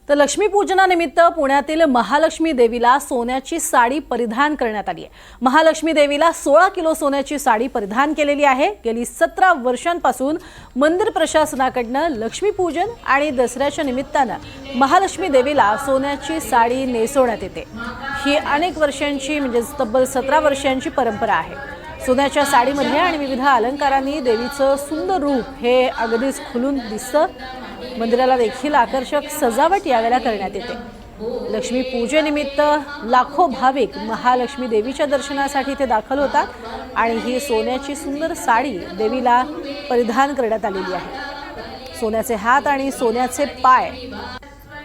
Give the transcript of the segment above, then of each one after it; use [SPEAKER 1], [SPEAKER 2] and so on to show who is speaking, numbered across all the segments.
[SPEAKER 1] तर लक्ष्मीपूजनानिमित्त पुण्यातील महालक्ष्मी देवीला सोन्याची साडी परिधान करण्यात आली आहे। महालक्ष्मी देवीला 16 किलो सोन्याची साडी परिधान केलेली आहे। गेली 17 वर्षांपासून मंदिर प्रशासनाकडून लक्ष्मीपूजन आणि दसऱ्याच्या निमित्ताने महालक्ष्मी देवीला सोन्याची साडी नेसवण्यात येते। ही अनेक वर्षांची म्हणजे तब्बल 17 वर्षांची परंपरा आहे। सोन्याच्या साडीमध्ये आणि विविध अलंकारांनी देवीचं सुंदर रूप हे अगदीच खुलून दिसतं। मंदिराला देखील आकर्षक सजावट यावेळेला करण्यात येते। लक्ष्मी पूजेनिमित्त लाखो भाविक महालक्ष्मी देवीच्या दर्शनासाठी इथे दाखल होतात आणि ही सोन्याची सुंदर साडी देवीला परिधान करण्यात आलेली आहे। सोन्याचे हात आणि सोन्याचे पाय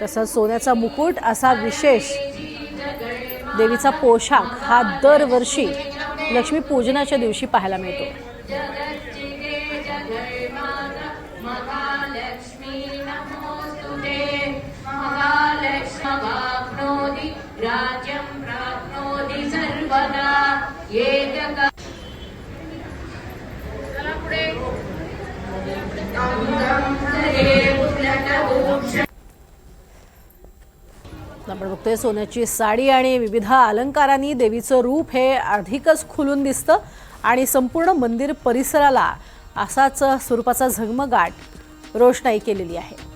[SPEAKER 1] तसंच सोन्याचा मुकुट असा विशेष देवीचा पोशाख हा दरवर्षी लक्ष्मी पूजनाच्या दिवशी पाहायला मिळतो। आपण बघतोय सोन्याची साडी आणि विविध अलंकारांनी देवीचं रूप हे अधिकच खुलून दिसतं आणि संपूर्ण मंदिर परिसराला असाच स्वरूपाचा झगमगाट रोषणाई केलेली आहे।